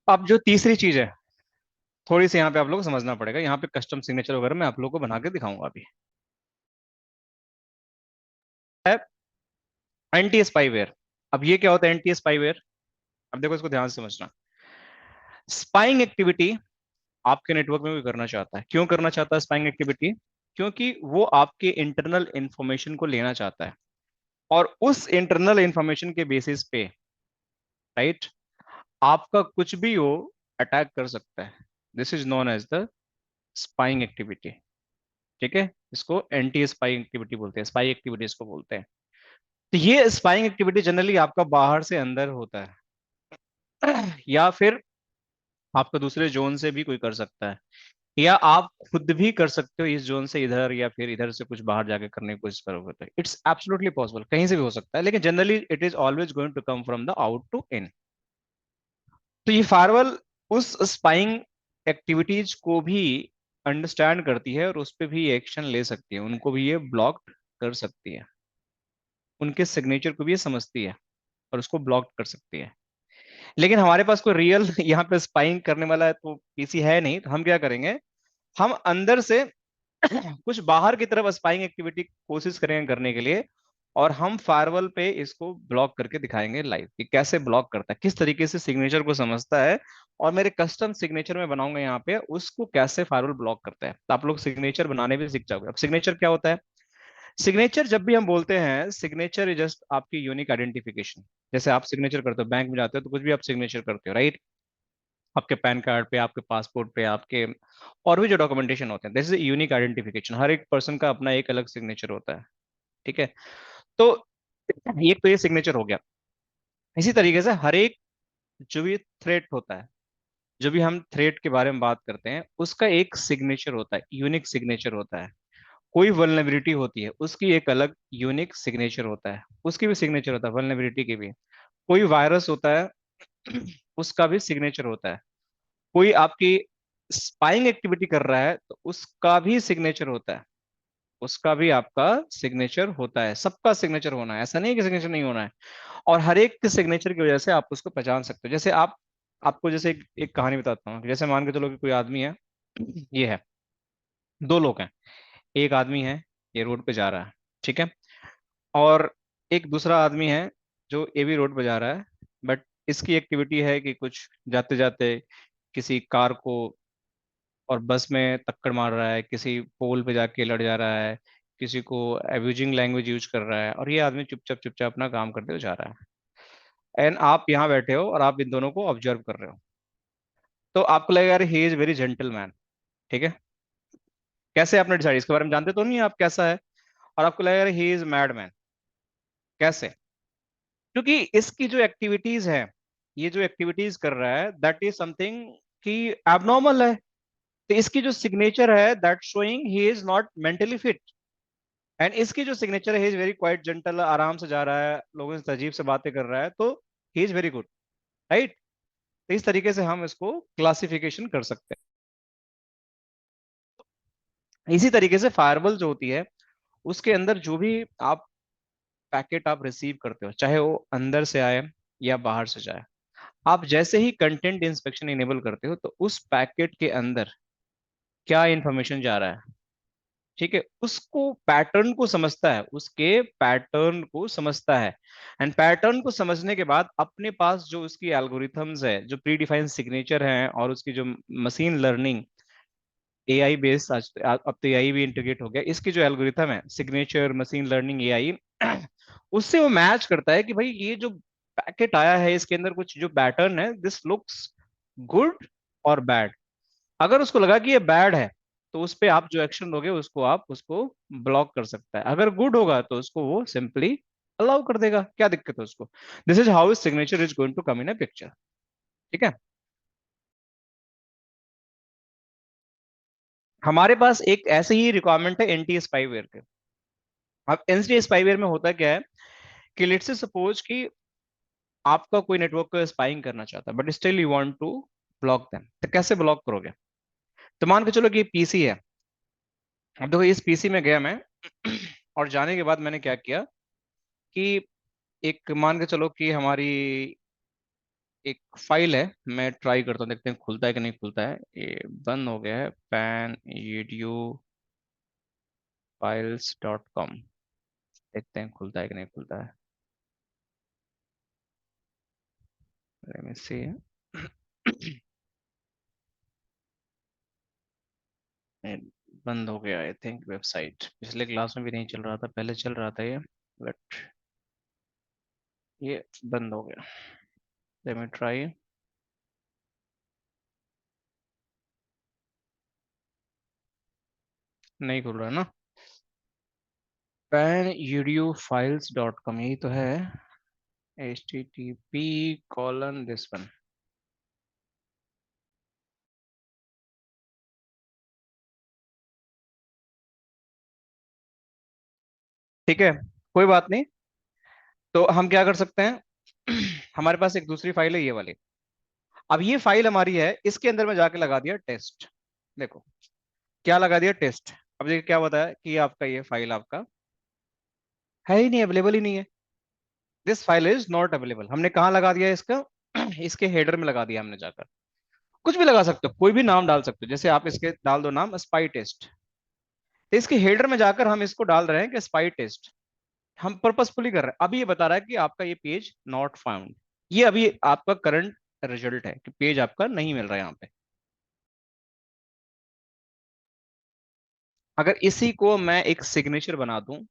अब जो तीसरी चीज है, थोड़ी सी यहाँ पे आप लोग को समझना पड़ेगा। यहाँ पे कस्टम सिग्नेचर वगैरह मैं आप लोग को बना के दिखाऊंगा अभी। है एंटी स्पाईवेयर। अब ये क्या होता है एंटी स्पाईवेयर? अब देखो इसको ध्यान से समझना। स्पाइंग एक्टिविटी आपके नेटवर्क में भी करना चाहता है। क्यों करना चाहता है स्पाइंग एक्टिविटी? क्योंकि वो आपके इंटरनल इंफॉर्मेशन को लेना चाहता है, और उस इंटरनल इंफॉर्मेशन के बेसिस पे, राइट, आपका कुछ भी हो अटैक कर सकता है। This is known as the spying activity. ठीक है, इसको एंटी स्पाइंग एक्टिविटी बोलते हैं, स्पाई एक्टिविटी इसको बोलते हैं। तो ये स्पाइंग एक्टिविटी जनरली आपका बाहर से अंदर होता है, या फिर आपका दूसरे जोन से भी कोई कर सकता है, या आप खुद भी कर सकते हो इस जोन से इधर, या फिर इधर से कुछ बाहर जाके करने की कोशिश करोगे तो इट्स एब्सोल्युटली पॉसिबल, कहीं से भी हो सकता है, लेकिन generally it is always going to come from the out to in. तो ये फायरवॉल उस स्पाइंग एक्टिविटीज को भी अंडरस्टैंड करती है और उस पर भी एक्शन ले सकती है, उनको भी ये ब्लॉक कर सकती है, उनके सिग्नेचर को भी ये समझती है और उसको ब्लॉक कर सकती है। लेकिन हमारे पास कोई रियल यहाँ पे स्पाइंग करने वाला तो पीसी है नहीं, तो हम क्या करेंगे, हम अंदर से कुछ बाहर की तरफ स्पाइंग एक्टिविटी कोशिश करेंगे करने के लिए, और हम फायरवॉल पे इसको ब्लॉक करके दिखाएंगे लाइव कि कैसे ब्लॉक करता है, किस तरीके से सिग्नेचर को समझता है, और मेरे कस्टम सिग्नेचर में बनाऊंगा यहाँ पे उसको कैसे फायरवॉल ब्लॉक करता है। तो आप लोग सिग्नेचर बनाने भी सीख जाओगे। अब सिग्नेचर क्या होता है? सिग्नेचर जब भी हम बोलते हैं, सिग्नेचर इज जस्ट आपकी यूनिक आइडेंटिफिकेशन। जैसे आप सिग्नेचर करते हो, बैंक में जाते हो तो कुछ भी आप सिग्नेचर करते हो, राइट? आपके पैन कार्ड पे, आपके पासपोर्ट पे, आपके और भी जो डॉक्यूमेंटेशन होते हैं, दिस इज यूनिक आइडेंटिफिकेशन। हर एक पर्सन का अपना एक अलग सिग्नेचर होता है। ठीक है, तो एक तो ये सिग्नेचर हो गया। इसी तरीके से हर एक जो भी थ्रेट होता है, जो भी हम थ्रेट के बारे में बात करते हैं, उसका एक सिग्नेचर होता है, यूनिक सिग्नेचर होता है। कोई वल्नरेबिलिटी होती है, उसकी एक अलग यूनिक सिग्नेचर होता है, उसकी भी सिग्नेचर होता है वल्नरेबिलिटी की भी। कोई वायरस होता है, उसका भी सिग्नेचर होता है। कोई आपकी स्पाइंग एक्टिविटी कर रहा है तो उसका भी सिग्नेचर होता है, उसका भी आपका सिग्नेचर होता है। सबका सिग्नेचर होना है, ऐसा नहीं है कि सिग्नेचर नहीं होना है। और हर एक के सिग्नेचर की वजह से आप उसको पहचान सकते हो। जैसे आप, आपको जैसे एक कहानी बताता हूँ। जैसे मान के चलो कि कोई आदमी है, ये है, दो लोग हैं। एक आदमी है, ये रोड पे जा रहा है, ठीक है, और एक दूसरा आदमी है जो ये भी रोड पे जा रहा है, बट इसकी एक्टिविटी है कि कुछ जाते जाते किसी कार को और बस में टक्कर मार रहा है, किसी पोल पे जाके लड़ जा रहा है, किसी को एब्यूजिंग लैंग्वेज यूज कर रहा है, और ये आदमी चुपचाप चुपचाप अपना काम करते हुए जा रहा है। एंड आप यहाँ बैठे हो और आप इन दोनों को ऑब्जर्व कर रहे हो, तो आपको लगेगा यार he is very gentle man. ठीक है, कैसे आपने डिसाइड, इसके बारे में जानते तो नहीं आप कैसा है, और आपको लगेगा यार ही इज मैड मैन। कैसे? क्योंकि इसकी जो एक्टिविटीज है, ये जो एक्टिविटीज कर रहा है, दैट इज समथिंग कि एबनॉर्मल है। तो इसकी जो सिग्नेचर है, that showing he is not mentally fit. And इसकी जो सिग्नेचर है, he is very quite gentle, आराम से जा रहा है, लोगों से तजीब से बातें कर रहा है, तो he is very good, right? तो इस तरीके से हम इसको क्लासिफिकेशन कर सकते हैं। इसी तरीके से फायरवॉल जो होती है, उसके अंदर जो भी आप पैकेट आप रिसीव करते हो, चाहे वो अंदर से आए या बाहर से जाए, आप जैसे ही कंटेंट इंस्पेक्शन इनेबल करते हो, तो उस पैकेट के अंदर क्या इंफॉर्मेशन जा रहा है, ठीक है, उसको पैटर्न को समझता है, उसके पैटर्न को समझता है। एंड पैटर्न को समझने के बाद अपने पास जो उसकी एल्गोरिथम्स है, जो प्री डिफाइंड सिग्नेचर हैं, और उसकी जो मशीन लर्निंग एआई बेस्ड, आज अब तो एआई भी इंटीग्रेट हो गया, इसकी जो एल्गोरिथम है, सिग्नेचर, मशीन लर्निंग, एआई, उससे वो मैच करता है कि भाई ये जो पैकेट आया है, इसके अंदर कुछ जो पैटर्न है, दिस लुक्स गुड और बैड। अगर उसको लगा कि ये बैड है, तो उस पे आप जो एक्शन लोगे उसको आप उसको ब्लॉक कर सकता है। अगर गुड होगा तो उसको वो सिंपली अलाउ कर देगा, क्या दिक्कत है उसको। This is how signature is going to come in a picture. ठीक है, हमारे पास एक ऐसे ही रिक्वायरमेंट है एनटी स्पाईवेयर के। अब एनटी स्पाईवेयर में होता क्या है कि लेट्स से सपोज कि आपका कोई नेटवर्क को स्पाइंग करना चाहता है, but still you want to block them, तो कैसे ब्लॉक करोगे? तो मान के चलो कि ये पीसी है। अब देखो इस पीसी में गया मैं, और जाने के बाद मैंने क्या किया कि एक मान के चलो कि हमारी एक फाइल है, मैं ट्राई करता हूँ, देखते हैं खुलता है कि नहीं खुलता है। ये बंद हो गया है, पैन ईडीयू files.com। देखते हैं खुलता है कि नहीं खुलता है। Let me see। ये बंद हो गया आई थिंक। वेबसाइट पिछले क्लास में भी नहीं चल रहा था, पहले चल रहा था ये, बट ये बंद हो गया। Let me try. नहीं खुल रहा ना। पैन यूडियो files.com यही तो है। http: this one। ठीक है, कोई बात नहीं। तो हम क्या कर सकते हैं, हमारे पास एक दूसरी फाइल है ये वाली। अब ये फाइल हमारी है, इसके अंदर मैं जाके लगा दिया टेस्ट। देखो क्या लगा दिया, टेस्ट। अब देखिए क्या बताया कि आपका ये फाइल आपका है ही नहीं, अवेलेबल ही नहीं है। This file is not available. हमने कहाँ लगा दिया इसका, इसके हेडर में लगा दिया हमने जाकर। कुछ भी लगा सकते हो, कोई भी नाम डाल सकते हो, जैसे आप इसके डाल दो नाम स्पाई टेस्ट। तो इसके हेडर में जाकर हम इसको डाल रहे हैं कि स्पाई टेस्ट। हम पर्पसफुली कर रहे हैं। अभी ये बता रहा है कि आपका ये पेज नॉट फाउंड। ये अभी आपका करंट रिजल्ट है कि पेज आपका नहीं मिल रहा है यहाँ पे। अगर इसी को मैं एक सिग्नेचर बना दूं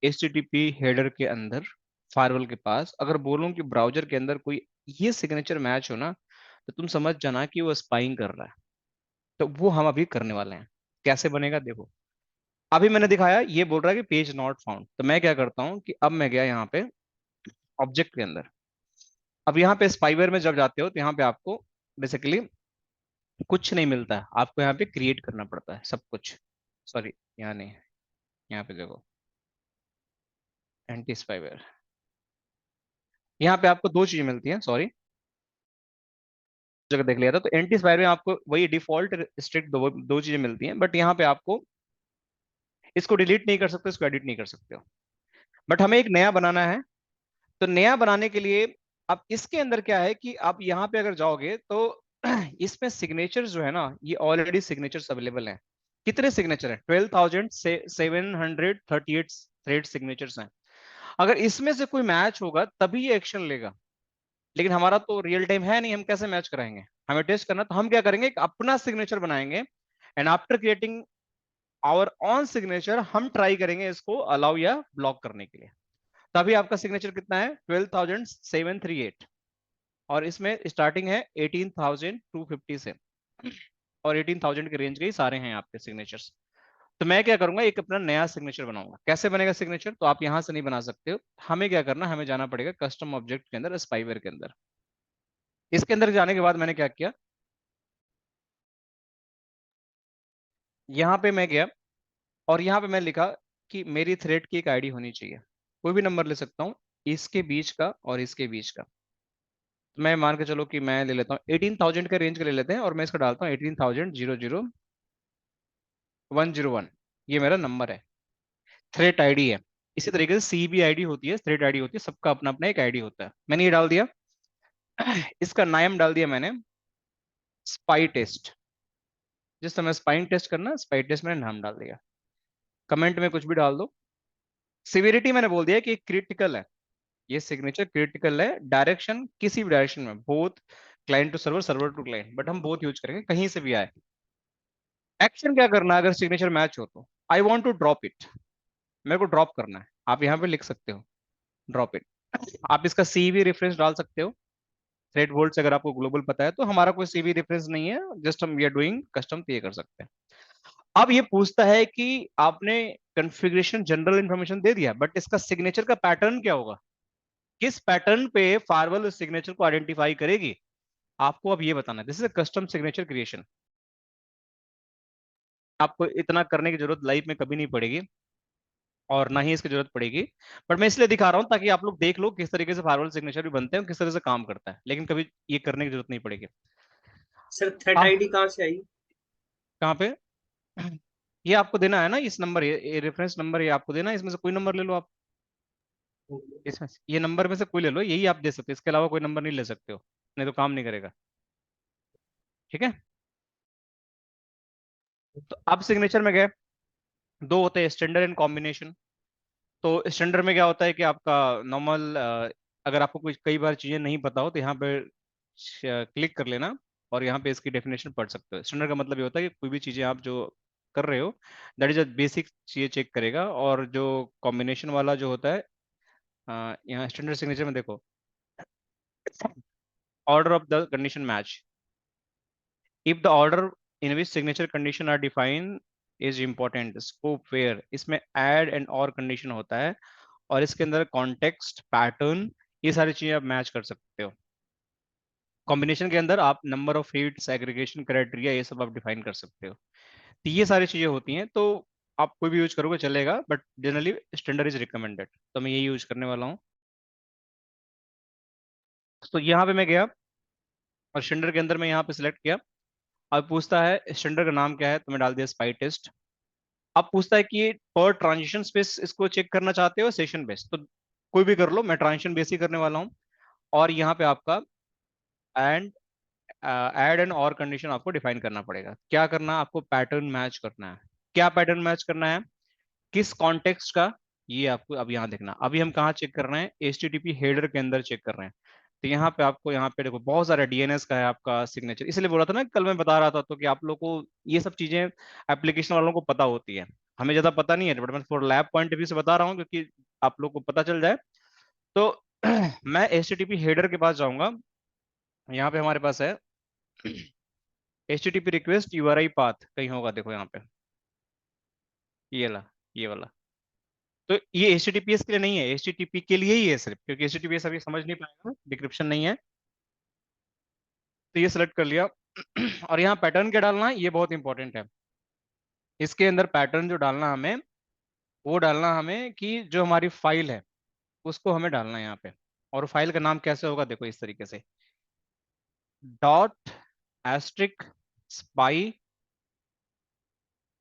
HTTP हेडर के अंदर, फायरवॉल के पास, अगर बोलूं कि ब्राउजर के अंदर कोई ये सिग्नेचर मैच हो ना, तो तुम समझ जाना कि वो स्पाइंग कर रहा है। तो वो हम अभी करने वाले हैं। कैसे बनेगा देखो। अभी मैंने दिखाया, ये बोल रहा है कि पेज नॉट फाउंड। तो मैं क्या करता हूँ कि अब मैं गया यहाँ पे ऑब्जेक्ट के अंदर। अब यहाँ पे स्पाईवेयर में जब जाते हो तो यहाँ पे आपको बेसिकली कुछ नहीं मिलता है, आपको यहाँ पे क्रिएट करना पड़ता है सब कुछ। सॉरी, यहाँ नहीं, यहाँ पे देखो एंटी स्पाईवेयर। यहाँ पे आपको दो चीजें मिलती हैं, सॉरी जगह देख लिया था। तो एंटी स्पाईवेयर में आपको वही डिफॉल्ट स्ट्रिक्ट दो चीजें मिलती हैं, बट यहाँ पे आपको इसको डिलीट नहीं कर सकते, इसको एडिट नहीं कर सकते हो। बट हमें एक नया बनाना है। तो नया बनाने के लिए अब इसके अंदर क्या है कि आप यहाँ पे अगर जाओगे तो इसमें सिग्नेचर जो है ना, ये ऑलरेडी सिग्नेचर्स अवेलेबल हैं। कितने सिग्नेचर हैं, 12,738 थ्रेड सिग्नेचर्स हैं। अगर इसमें से कोई मैच होगा तभी ये एक्शन लेगा। लेकिन हमारा तो रियल टाइम है नहीं, हम कैसे मैच कराएंगे। हमें टेस्ट करना, तो हम क्या करेंगे, एक अपना सिग्नेचर बनाएंगे। And after creating our own signature, हम ट्राई करेंगे इसको अलाउ या ब्लॉक करने के लिए। तभी आपका सिग्नेचर कितना है, 12,738। और इसमें स्टार्टिंग है 18,250 से, और 18,000 के रेंज के ही सारे हैं आपके सिग्नेचर्स। तो मैं क्या करूंगा, एक अपना नया सिग्नेचर बनाऊंगा। कैसे बनेगा सिग्नेचर, तो आप यहां से नहीं बना सकते हो। हमें क्या करना, हमें जाना पड़ेगा कस्टम ऑब्जेक्ट के अंदर, स्पाईवेयर के अंदर। इसके अंदर जाने के बाद मैंने क्या किया, यहाँ पे मैं गया और यहाँ पे मैं लिखा कि मेरी थ्रेड की एक आईडी होनी चाहिए। कोई भी नंबर ले सकता हूँ, इसके बीच का और इसके बीच का। तो मैं मान के चलो कि मैं ले लेता हूँ 18,000 का रेंज का ले लेते हैं, और मैं इसका डालता हूँ 18,000 001। ये मेरा नंबर है, थ्रेट आईडी है। इसी तरीके से CB आईडी होती है, थ्रेट आईडी होती है, सबका अपना अपना एक आईडी होता है। मैंने ये डाल दिया। इसका नाम डाल दिया मैंने स्पाई टेस्ट। जिस समय स्पाइन टेस्ट करना, स्पाई टेस्ट मैंने नाम डाल दिया। कमेंट में कुछ भी डाल दो। सिवियरिटी मैंने बोल दिया कि क्रिटिकल है, ये सिग्नेचर क्रिटिकल है। डायरेक्शन किसी भी डायरेक्शन में, both client to server, server to client, but हम बोथ यूज करेंगे, कहीं से भी आए। एक्शन क्या करना है, अगर सिग्नेचर मैच हो तो I want to drop it, मेरे को ड्रॉप करना है। आप यहाँ पे लिख सकते हो ड्रॉप इट। आप इसका CV रेफरेंस डाल सकते हो। थ्रेड वोल्ट से अगर आपको ग्लोबल पता है, तो हमारा कोई CV रेफरेंस नहीं है, जस्ट हम वी आर डूइंग कस्टम, तो ये कर सकते हैं। अब ये पूछता है कि आपने कॉन्फ़िगरेशन जनरल इंफॉर्मेशन दे दिया, बट इसका सिग्नेचर का पैटर्न क्या होगा, किस पैटर्न पे फायरवॉल उस सिग्नेचर को आइडेंटिफाई करेगी, आपको अब ये बताना है। This is a custom signature creation. आपको इतना करने की जरूरत लाइफ में कभी नहीं पड़ेगी, और ना ही इसकी जरूरत पड़ेगी। बट मैं इसलिए दिखा रहा हूं ताकि आप लोग देख लो किस तरीके से फायरवॉल सिग्नेचर भी बनते हैं, किस तरह से काम करता है, लेकिन कभी ये करने की जरूरत नहीं पड़ेगी। सर थ्रेट हाँ, आईडी कहाँ से आई? कहाँ पे, ये आपको देना है ना, इस नंबर, ये रेफरेंस नंबर ये आपको देना है, इसमें से कोई नंबर ले लो आप। इसमें ये नंबर में से कोई ले लो, यही आप दे सकते हो, इसके अलावा कोई नंबर नहीं ले सकते हो, नहीं तो काम नहीं करेगा। ठीक है। तो अब सिग्नेचर में गए, दो होते हैं, स्टैंडर्ड एंड कॉम्बिनेशन। तो स्टैंडर्ड में क्या होता है कि आपका नॉर्मल, अगर आपको कुछ कई बार चीजें नहीं पता हो तो यहाँ पे क्लिक कर लेना और यहाँ पे इसकी डेफिनेशन पढ़ सकते हो। स्टैंडर्ड का मतलब ये होता है कि कोई भी चीजें आप जो कर रहे हो, दैट इज अ बेसिक चीजें चेक करेगा। और जो कॉम्बिनेशन वाला जो होता है, यहाँ स्टैंडर्ड सिग्नेचर में देखो, order of the condition match, if the order in which signature condition are define is important, scope where, इसमें ऐड एंड और कंडीशन होता है, और इसके अंदर कॉन्टेक्स्ट, पैटर्न, ये सारी चीजें आप मैच कर सकते हो। कॉम्बिनेशन के अंदर आप number of hits, aggregation criteria, ये सब आप डिफाइन कर सकते हो। तो ये सारी चीजें होती हैं, तो आप कोई भी यूज करोगे चलेगा, but generally standard is recommended, तो मैं ये यूज करने वाला हूँ। तो यहाँ पे मैं गया और स्टैंडर्ड के अंदर मैं यहाँ पे सिलेक्ट किया। अब पूछता है स्टैंडर्ड का नाम क्या है, तो मैं डाल दिया स्पाई टेस्ट। अब पूछता है कि पर ट्रांजिशन स्पेस इसको चेक करना चाहते हो सेशन बेस, तो कोई भी कर लो, मैं ट्रांजिशन बेस ही करने वाला हूँ। और यहाँ पे आपका एंड ऐड एंड और कंडीशन आपको डिफाइन करना पड़ेगा। क्या करना है आपको, पैटर्न मैच करना है। क्या पैटर्न मैच करना है, किस कॉन्टेक्स्ट का, ये आपको अब यहाँ देखना। अभी हम कहाँ चेक कर रहे हैं, HTTP हेडर के अंदर चेक कर रहे हैं। तो यहाँ पे आपको, यहाँ पे देखो बहुत सारा DNS का है आपका सिग्नेचर, इसलिए बोला था ना कल मैं बता रहा था तो कि आप लोग को ये सब चीजें एप्लीकेशन वालों को पता होती है, हमें ज्यादा पता नहीं है, बट मैं for lab point of view से बता रहा हूँ क्योंकि आप लोग को पता चल जाए। तो मैं HTTP हेडर के पास जाऊंगा। यहाँ पे हमारे पास है HTTP रिक्वेस्ट URI पाथ कहीं होगा, देखो यहाँ पे, ये ला, ये वाला। तो ये HTTPS के लिए नहीं है, HTTP के लिए ही है सिर्फ, क्योंकि HTTPS अभी समझ नहीं पाएगा, डिक्रिप्शन नहीं है। तो ये सेलेक्ट कर लिया। और यहाँ पैटर्न क्या डालना है, ये बहुत इंपॉर्टेंट है। इसके अंदर पैटर्न जो डालना हमें, वो डालना हमें कि जो हमारी फाइल है उसको हमें डालना है यहाँ पे। और फाइल का नाम कैसे होगा, देखो इस तरीके से, डॉट एस्ट्रिक स्पाई,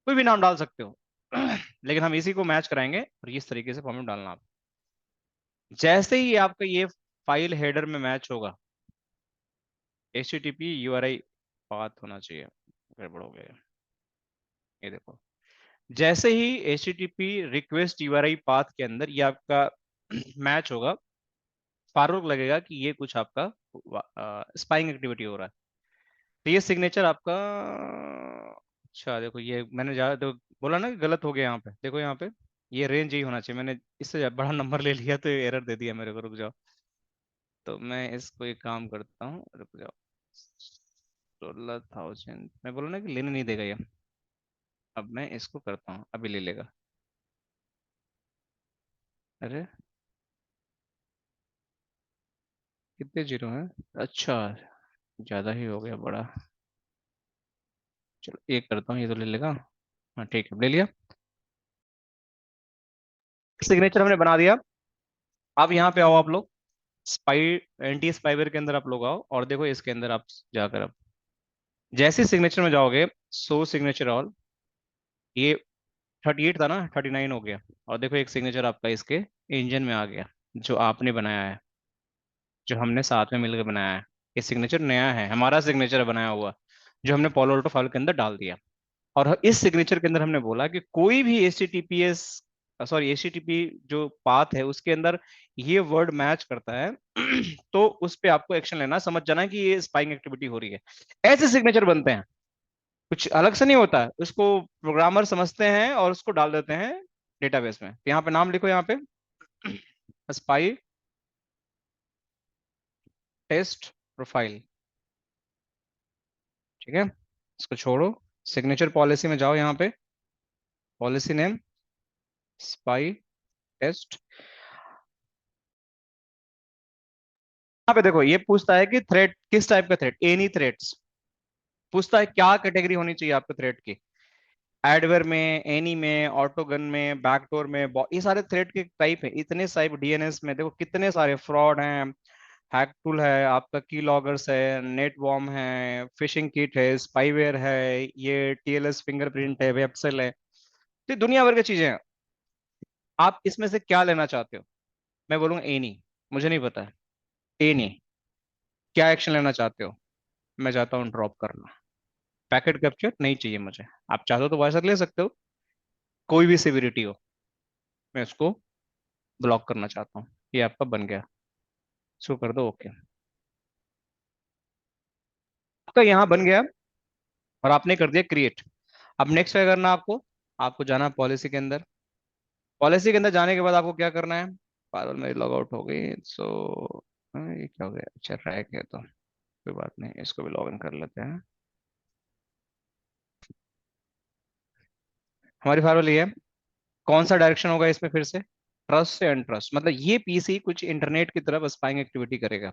कोई भी नाम डाल सकते हो। लेकिन हम इसी को मैच कराएंगे और इस तरीके से फॉर्मेट डालना आप। जैसे ही आपका ये फाइल हेडर में मैच होगा, HTTP URI पाथ होना चाहिए, गड़बड़ हो गया, ये देखो। जैसे ही HTTP रिक्वेस्ट URI पाथ के अंदर ये आपका मैच होगा, फारूक लगेगा कि ये कुछ आपका स्पाइंग एक्टिविटी हो रहा है। तो ये सिग्नेचर आपका, अच्छा देखो, ये मैंने ज्यादा तो बोला ना कि गलत हो गया, यहाँ पे देखो, यहाँ पे ये रेंज ही होना चाहिए, मैंने इससे बड़ा नंबर ले लिया तो एरर दे दिया मेरे को, रुक जाओ। तो मैं इसको एक काम करता हूँ, रुक जाओ। 16,000 मैं बोला ना कि लेने नहीं देगा ये। अब मैं इसको करता हूँ, अभी ले लेगा। अरे कितने जीरो हैं, अच्छा ज्यादा ही हो गया बड़ा। चलो एक करता हूँ, ये तो ले लेगा। हाँ ठीक है, ले लिया। सिग्नेचर हमने बना दिया। अब यहाँ पे आओ आप लोग, स्पाई, एंटी स्पाईवेयर के अंदर आप लोग आओ और देखो इसके अंदर आप जाकर, अब जैसे सिग्नेचर में जाओगे, सो सिग्नेचर ऑल, ये 38 था ना, 39 हो गया। और देखो एक सिग्नेचर आपका इसके इंजन में आ गया, जो आपने बनाया है, जो हमने साथ में मिलकर बनाया है। ये सिग्नेचर नया है, हमारा सिग्नेचर बनाया हुआ, जो हमने पॉलो अल्टो फाइल के अंदर डाल दिया। और इस सिग्नेचर के अंदर हमने बोला कि कोई भी HTTPS, सॉरी HTTP जो पाथ है उसके अंदर ये वर्ड मैच करता है, तो उस पे आपको एक्शन लेना, समझ जाना कि ये स्पाइंग एक्टिविटी हो रही है। ऐसे सिग्नेचर बनते हैं, कुछ अलग से नहीं होता है, उसको प्रोग्रामर समझते हैं और उसको डाल देते हैं डेटाबेस में। तो यहाँ पे नाम लिखो, यहाँ पे स्पाई टेस्ट प्रोफाइल, ठीक है। इसको छोड़ो, सिग्नेचर पॉलिसी में जाओ, यहाँ पे पॉलिसी नेम स्पाई टेस्ट। यहाँ पे देखो ये पूछता है कि थ्रेड किस टाइप का, थ्रेड एनी थ्रेड्स, पूछता है क्या कैटेगरी होनी चाहिए आपके थ्रेड की, एडवेयर में, एनी में, ऑटोगन में, बैकडोर में, ये सारे थ्रेड के टाइप है। इतने सारे DNS में देखो कितने सारे फ्रॉड हैं, हैक टूल है, आपका की लॉगर्स है, नेट वॉर्म है, फिशिंग किट है, स्पाईवेयर है, ये TLS फिंगरप्रिंट है, वेबसेल है। तो दुनिया भर की चीजें हैं, आप इसमें से क्या लेना चाहते हो। मैं बोलूंगा ए नहीं, मुझे नहीं पता है, ए नहीं। क्या एक्शन लेना चाहते हो? मैं चाहता हूँ ड्रॉप करना। पैकेट कैप्चर नहीं चाहिए मुझे। आप चाहते हो तो वॉइस ले सकते हो, कोई भी सिविरिटी हो, मैं उसको ब्लॉक करना चाहता हूँ। ये आपका बन गया, इसको कर दो ओके। आपका यहाँ बन गया और आपने कर दिया क्रिएट। अब नेक्स्ट क्या करना है आपको? आपको जाना पॉलिसी के अंदर। पॉलिसी के अंदर जाने के बाद आपको क्या करना है? पागल मेरी लॉग आउट हो गई, सो ये क्या हो गया? अच्छा रह गया तो कोई बात नहीं, इसको भी लॉग इन कर लेते हैं। हमारी फाइल ये है। कौन सा डायरेक्शन होगा इसमें फिर से? ट्रस्ट से अनट्रस्ट, मतलब ये पीसी कुछ इंटरनेट की तरफ स्पाइंग एक्टिविटी करेगा।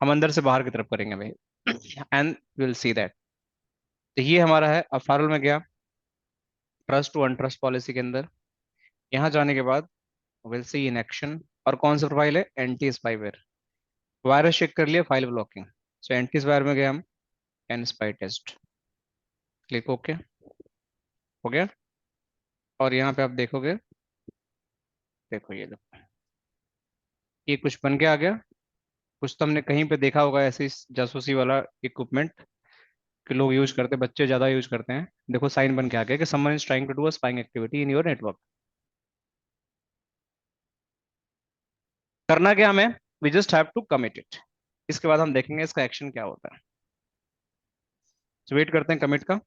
हम अंदर से बाहर की तरफ करेंगे भाई, एंड विल सी दैट। तो ये हमारा है। अब फाइल में गया ट्रस्ट टू अनट्रस्ट पॉलिसी के अंदर। यहाँ जाने के बाद विल सी इन एक्शन। और कौन सा फाइल है? Anti spyware. वायरस चेक कर लिया, file blocking. So anti spyware में गए हम, an spy test, click okay, हो गया। और यहाँ पे आप देखोगे, देखो ये देखो, ये कुछ बन के आ गया। कुछ तो हमने कहीं पे देखा होगा ऐसी जासूसी वाला इक्विपमेंट कि लोग यूज करते हैं, बच्चे ज्यादा यूज करते हैं। देखो साइन बन के आ गया कि someone is trying to do a spying activity in your network. करना क्या हमें? We just have to commit it. इसके बाद हम देखेंगे इसका एक्शन क्या होता है। वेट करते हैं कमिट का।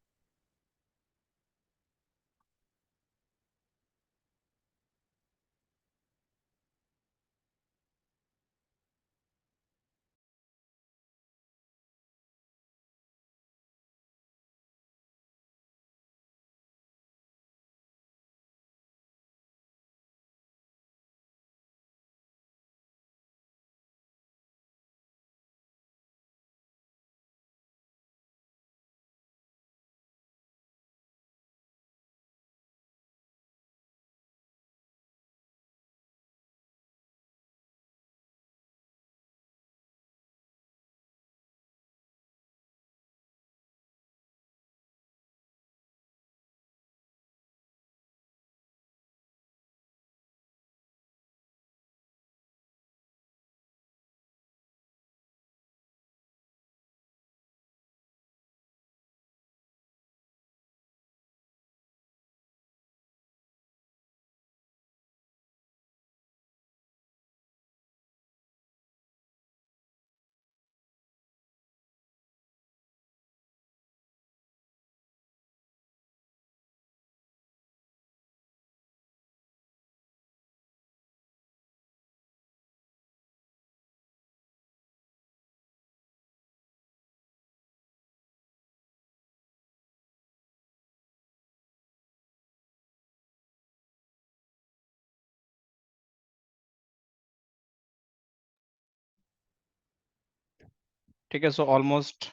ठीक है, सो ऑलमोस्ट,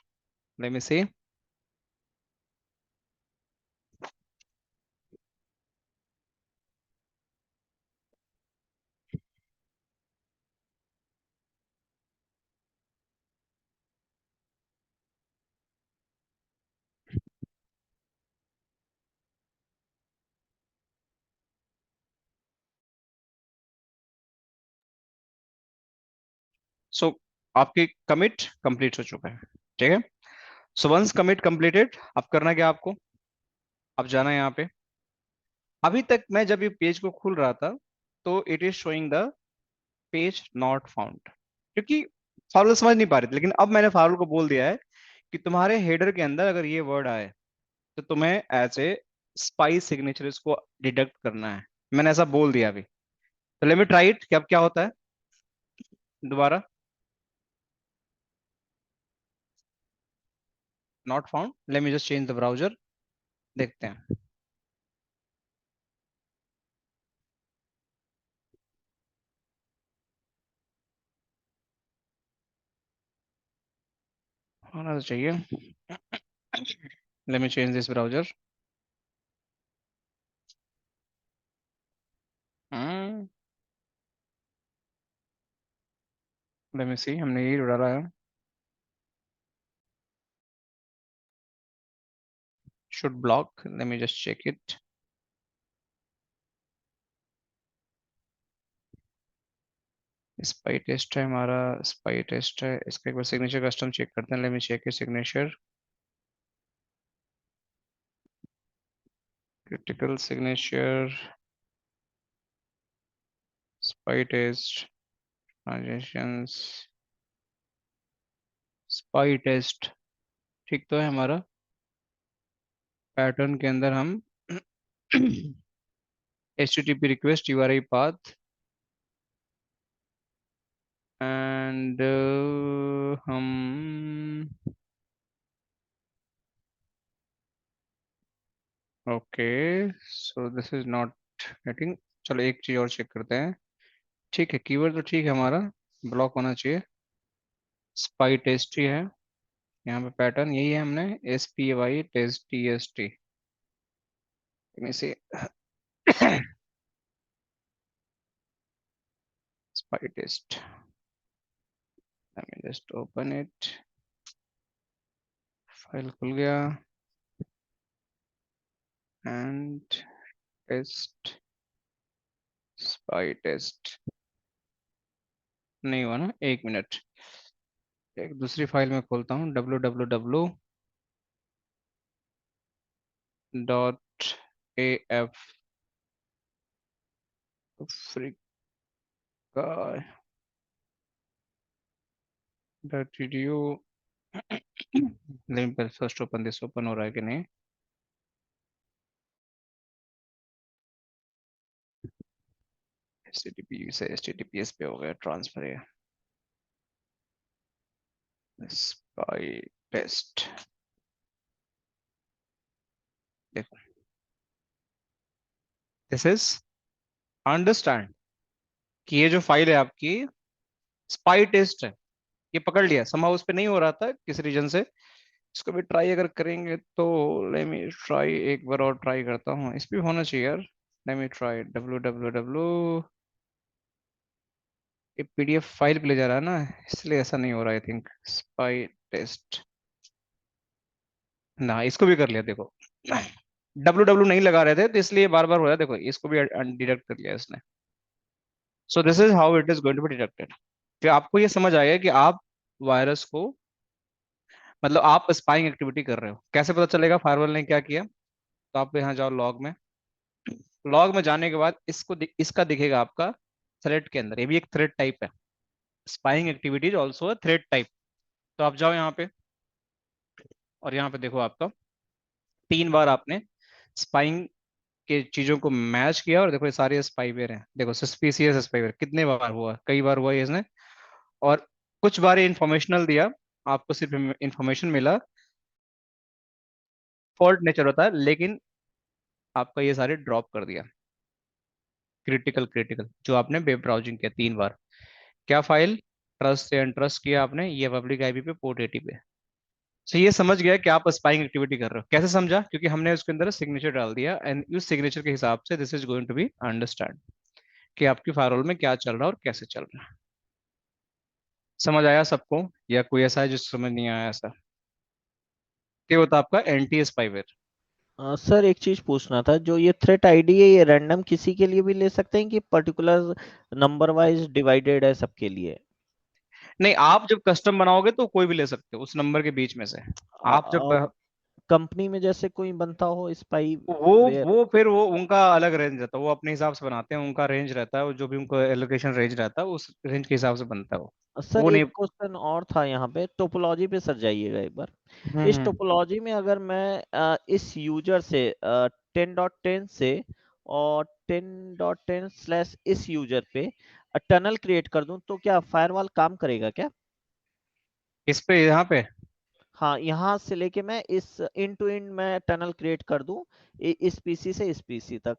लेट मी सी। सो आपकी कमिट कंप्लीट हो चुका है, ठीक है। सो वंस कमिट कंप्लीटेड, अब करना क्या आपको? अब जाना है यहाँ पे। अभी तक मैं जब ये पेज को खोल रहा था तो it is showing the page not found, क्योंकि फार्मूला समझ नहीं पा रहे थे। लेकिन अब मैंने फार्मूला को बोल दिया है कि तुम्हारे हेडर के अंदर अगर ये वर्ड आए तो तुम्हें एज ए स्पाई सिग्नेचर इसको डिडक्ट करना है। मैंने ऐसा बोल दिया अभी। तो लेट मी ट्राई इट कि अब क्या होता है दोबारा। Not found, let me just change the browser, देखते हैं। होना तो चाहिए। Let me change this browser. Let me see, हमने ये डाला है। should block, let me just check it। Spy test है हमारा, स्पाई टेस्ट है, इसका एक बार सिग्नेचर कस्टम चेक करते हैं। Let me check signature, critical signature, spy test, transactions, spy test ठीक तो है हमारा। पैटर्न के अंदर हम HTTP request URI path and हम okay, so this is not getting. चलो एक चीज और चेक करते हैं। ठीक है, कीवर्ड तो ठीक है हमारा, ब्लॉक होना चाहिए। स्पाई टेस्ट ही है यहाँ पे, पैटर्न यही है, हमने SPY टेस्ट TST में से spy test, let me just open it, file खुल गया एंड टेस्ट, स्पाई टेस्ट नहीं हुआ ना, एक मिनट, एक दूसरी फाइल में खोलता हूँ, www.af africa .edu। लेकिन फर्स्ट ओपन दिस, ओपन हो रहा है कि नहीं। HTTP से HTTPS पे हो गया ट्रांसफर है। स्पाई टेस्ट देखो, दिस इज अंडरस्टैंड कि ये जो फाइल है आपकी स्पाई टेस्ट है, ये पकड़ लिया। समहाउ उस पे नहीं हो रहा था किस रीजन से, इसको भी ट्राई अगर करेंगे तो, लेट मी ट्राई, एक बार और ट्राई करता हूँ, इस पे भी होना चाहिए यार। लेट मी ट्राई www, ये PDF फाइल पे ले जा रहा है ना, इसलिए ऐसा नहीं हो रहा आई थिंक। स्पाई टेस्ट ना, इसको भी कर लिया देखो। नहीं लगा रहे थे तो इसलिए बार बार हो रहा है, देखो इसको भी डिडक्ट कर लिया इसने। So this is how it is going to be deducted. फिर आपको ये समझ आएगा कि आप वायरस को, मतलब आप स्पाइंग एक्टिविटी कर रहे हो, कैसे पता चलेगा फायरवॉल ने क्या किया। तो आप यहाँ जाओ लॉग में, लॉग में जाने के बाद इसका दिखेगा आपका थ्रेड के अंदर, ये भी एक थ्रेड टाइप है। Spying activity is also a thread type. तो आप जाओ यहाँ पे, और यहाँ पे देखो आपका 3 बार आपने स्पाइंग के चीजों को मैच किया, और देखो ये सारे स्पाईवेयर हैं, देखो सस्पिशियस स्पाईवेयर कितने बार हुआ, कई बार हुआ ये इसने। और कुछ बार ये इंफॉर्मेशनल दिया, आपको सिर्फ इंफॉर्मेशन मिला, फॉल्ट नेचर होता है, लेकिन आपका ये सारे ड्रॉप कर दिया। क्रिटिकल क्रिटिकल जो आपने वेब ब्राउजिंग किया 3 बार, क्या फाइल, ट्रस्ट से अनट्रस्ट किया आपने, ये पब्लिक आईपी पे पोर्ट 80 पे। सो ये समझ गया कि आप स्पाइंग एक्टिविटी कर रहे हो। कैसे समझा, क्योंकि हमने उसके अंदर सिग्नेचर डाल दिया, एंड उस सिग्नेचर के हिसाब से this is going to be understand कि आपकी फायरवॉल में क्या चल रहा है और कैसे चल रहा है। समझ आया सबको, या कोई ऐसा है जिस समझ नहीं आया ऐसा। क्या होता है आपका एंटी स्पाईवेयर। सर एक चीज पूछना था, जो ये थ्रेट आईडी है ये रैंडम किसी के लिए भी ले सकते हैं कि पर्टिकुलर नंबर वाइज डिवाइडेड है सबके लिए? नहीं, आप जब कस्टम बनाओगे तो कोई भी ले सकते हो उस नंबर के बीच में से। आप जब कंपनी में जैसे कोई बनता हो स्पाई वेयर? वो फिर वो उनका अलग रेंज रहता है, वो अपने हिसाब से बनाते हैं, उनका रेंज रहता है, वो जो भी उनको एलोकेशन रेंज रहता है उस रेंज के हिसाब से बनता है वो। सर वो एक नहीं। क्वेश्चन और था यहाँ पे, टोपोलॉजी पे सर जाइएगा एक बार। इस हम्म। टोपोलॉजी में अगर मैं इस यूजर से 10.10 से और 10.10 स्लैश इस यूजर पे टनल क्रिएट कर दूं तो क्या फायरवॉल काम करेगा क्या? इस पे यहाँ पे हाँ, यहाँ से लेके मैं इस इन टू इन मैं टनल क्रिएट कर दूं इस पीसी से इस पीसी तक,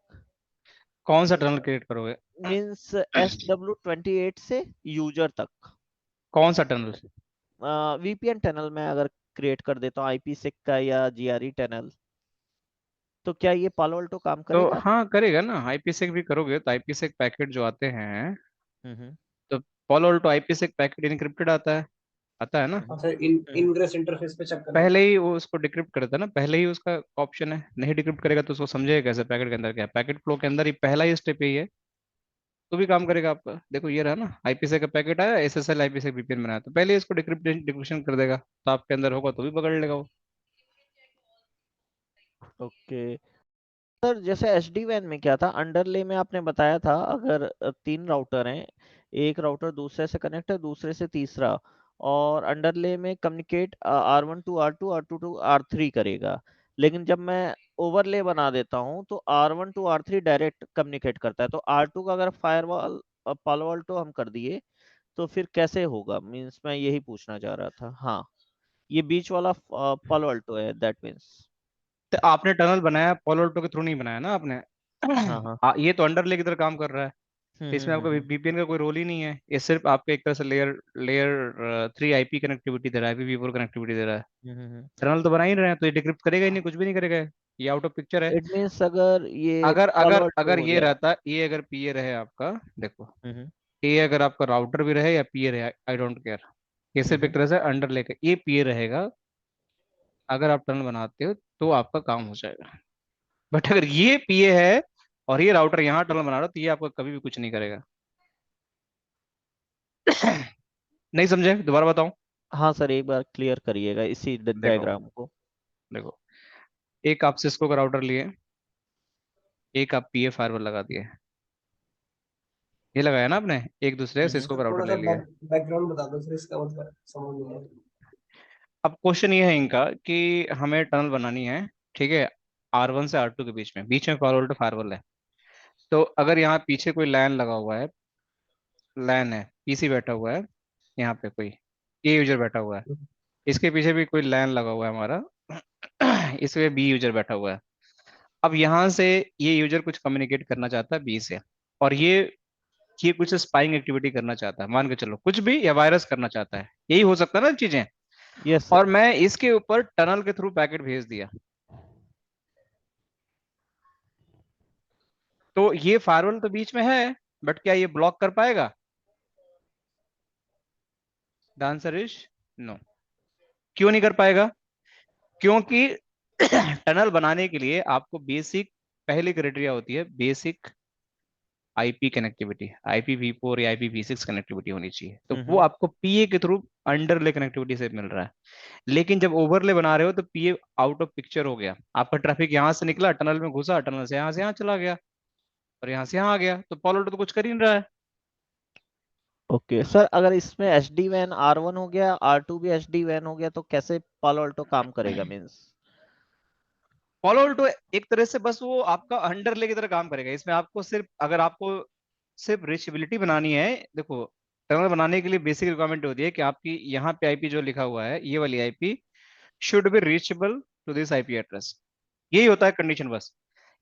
कौन सा टनल क्रिएट करोगे? मींस SW28 से यूजर तक। कौन सा टनल? वीपीएन टनल में अगर क्रिएट कर देता हूँ IPsec का या GRE टनल, तो क्या ये पालो अल्टो काम तो करेगा? हाँ करेगा ना, आईपीसेक भी करोगे तो आईपीसेक पैकेट जो आते हैं, हम्म तो Paulo Alto IPsec packet encrypted आता है ना। हम्म हाँ सर, हम्म इनग्रेस इंटरफेस पे चेक करना पहले पड़ेगा। ही वो उसको डिक्रिप्ट करता है ना, पहले ही उसका ऑप्शन है, नहीं डिक्रिप्ट करेगा तो उसको समझेगा कैसे पैकेट के अंदर क्या है। पैकेट फ्लो के अंदर ही पहला ही स्टेप यही है, तो भी काम करेगा आपका। देखो ये रहा ना, आईपीसी का पैकेट आया, एसएसएल आईपीसी वीपीएन बनाया, तो पहले इसको डिक्रिप्शन कर देगा, तो आपके अंदर होगा तो भी पकड़ लेगा वो। ओके सर, जैसे एसडी वैन में क्या था, अंडरले में आपने बताया था अगर 3 राउटर हैं, एक राउटर दूसरे से कनेक्ट है, दूसरे से तीसरा, और अंडरले में communicate R1 to R2, R2 to R3 करेगा। लेकिन जब मैं ओवरले बना देता हूँ तो R1 to R3 direct communicate करता है, तो R2 का अगर फायरवॉल पालो अल्टो हम कर दिए तो फिर कैसे होगा? मींस मैं यही पूछना चाह रहा था। हाँ, ये बीच वाला पालो अल्टो है, दैट मींस। तो आपने टनल बनाया पोलोल्टो के थ्रू नहीं बनाया ना आपने। हाँ हाँ। ये तो अंडरले की तरह काम कर रहा है, तो इसमें आपका हम्म। वीपीएन का कोई रोल ही नहीं है। ये सिर्फ आपको एक तरह से लेयर लेयर 3 आईपी कनेक्टिविटी दे रहा है, IPv4 कनेक्टिविटी दे रहा है। टनल तो बना ही रहे हैं, तो ये डिक्रिप्ट करेगा ही नहीं, कुछ भी नहीं करेगा, ये आउट ऑफ पिक्चर है। इट मीन्स अगर ये अगर पालो अगर अल्टो अगर हो ये गया। रहता, ये अगर पीए रहे आपका, देखो हम्म ये अगर आपका राउटर भी रहे या पीए रहे, आई डोंट केयर, ये सिर्फ एक हम्म। तरह से अंडर लेकर ये पीए रहेगा। अगर आप टनल बनाते हो तो आपका काम हो जाएगा। बट अगर ये पीए है और ये राउटर यहाँ टनल बना रहा हो, तो ये आपका कभी भी कुछ नहीं करेगा। नहीं समझे? दोबारा बताऊं। हाँ सर, एक बार क्लियर करिएगा इसी देखो डायग्राम को। देखो, एक आप सिस्को का राउटर लिए, एक आप पीए फायरवॉल लगा दिए, ये लगाया ना आपने, एक दूसरे सिस्को हम्म। का राउटर थोड़ा ले सा लिया। बैकग्राउंड बता दो सर, इसका मतलब समझ नहीं आया। अब क्वेश्चन ये है इनका कि हमें टनल बनानी है, ठीक है, R1 से R2 के बीच में फायरवॉल टू फायरवॉल है। तो अगर यहाँ पीछे कोई लैन लगा हुआ है, लैन है, पीसी बैठा हुआ है, यहाँ पे कोई ए यूजर बैठा हुआ है, इसके पीछे भी कोई लैन लगा हुआ है हमारा, इसमें बी यूजर बैठा हुआ है। अब यहाँ से ये यूजर कुछ कम्युनिकेट करना चाहता है बी से, और ये कुछ स्पाइंग एक्टिविटी करना चाहता है, मान के चलो कुछ भी, या वायरस करना चाहता है, यही हो सकता है ना चीजें। यस और सर। मैं इसके ऊपर टनल के थ्रू पैकेट भेज दिया, तो ये फायरवॉल तो बीच में है, बट क्या ये ब्लॉक कर पाएगा? The answer is no. क्यों नहीं कर पाएगा? क्योंकि टनल बनाने के लिए आपको बेसिक, पहली क्राइटेरिया होती है बेसिक आईपी कनेक्टिविटी, IPv4 या IPv6 कनेक्टिविटी होनी चाहिए, तो वो हम्म आपको पीए के थ्रू अंडरले कनेक्टिविटी से मिल रहा है। लेकिन जब ओवरले बना रहे हो तो पीए आउट ऑफ पिक्चर हो गया, आपका ट्रैफिक यहाँ से निकला, टनल में घुसा, टनल से यहाँ चला गया, और यहाँ से यहाँ आ गया, तो पॉलो तो कुछ कर ही नहीं रहा है। ओके सर, अगर इसमें एसडी वैन R1 हो गया, R2 भी एसडी वैन हो गया, तो कैसे पालो अल्टो काम करेगा मींस? पॉलो ऑल्टो एक तरह से बस वो आपका अंडरले की तरह काम करेगा। इसमें आपको सिर्फ, अगर आपको सिर्फ रीचेबिलिटी बनानी है, देखो टनल बनाने के लिए बेसिक रिक्वायरमेंट होती है कि आपकी यहाँ पे आईपी जो लिखा हुआ है, ये वाली IP should be reachable to this IP address, यही होता है कंडीशन बस।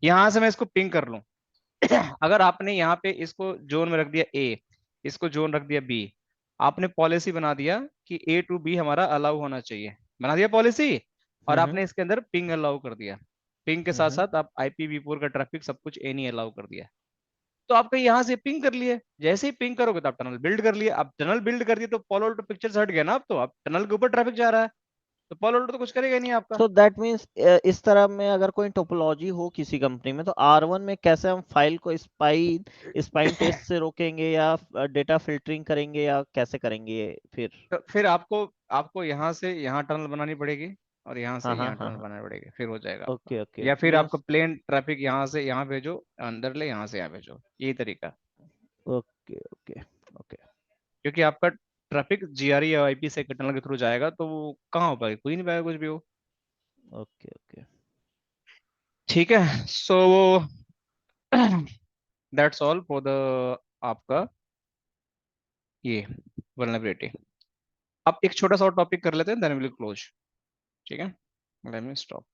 यहां से मैं इसको पिंग कर लूं। अगर आपने यहाँ पे इसको जोन में रख दिया ए, इसको जोन रख दिया बी, आपने पॉलिसी बना दिया कि A to B हमारा अलाउ होना चाहिए, बना दिया पॉलिसी, और हम्म आपने इसके अंदर पिंग अलाउ कर दिया, पिंग के साथ हम्म। साथ आप IPv4 का ट्रैफिक सब कुछ ए नहीं अलाउ कर दिया, तो आपको यहाँ से पिंग कर लिए। जैसे ही पिंग करोगे तो आप टनल बिल्ड कर लिए। अब टनल बिल्ड कर दिए तो पॉलो तो पिक्चर से हट गया ना, अब तो आप टनल के ऊपर ट्रैफिक जा रहा है, तो पॉलो तो कुछ करेगा ही नहीं आपका। सो दैट मीन्स इस तरह में अगर कोई टोपोलॉजी हो किसी कंपनी में, तो R1 में कैसे हम फाइल को स्पाइन टेस्ट से रोकेंगे, या डेटा फिल्टरिंग करेंगे, या कैसे करेंगे ये फिर? तो फिर आपको आपको यहाँ से यहाँ टनल बनानी पड़ेगी, और यहाँ से हाँ हाँ यहाँ हाँ टनल हाँ। बनानी पड़ेगी, फिर हो जाएगा आपका। ओके ओके या फिर आपको मीन्स। प्लेन ट्रैफिक यहाँ से यहाँ भेजो, अंदर ले, यहाँ से यहाँ भेजो, यही तरीका। Okay okay okay. क्योंकि आपका ट्रैफिक GRE या IP से टनल के थ्रू जाएगा, तो वो कहाँ हो पाएगा, कोई नहीं पाएगा कुछ भी हो। Okay okay. ठीक है, so that's all for the आपका ये वल्नरेबिलिटी। अब एक छोटा सा और टॉपिक कर लेते हैं, देन विल क्लोज। ठीक है, लेट मी स्टॉप।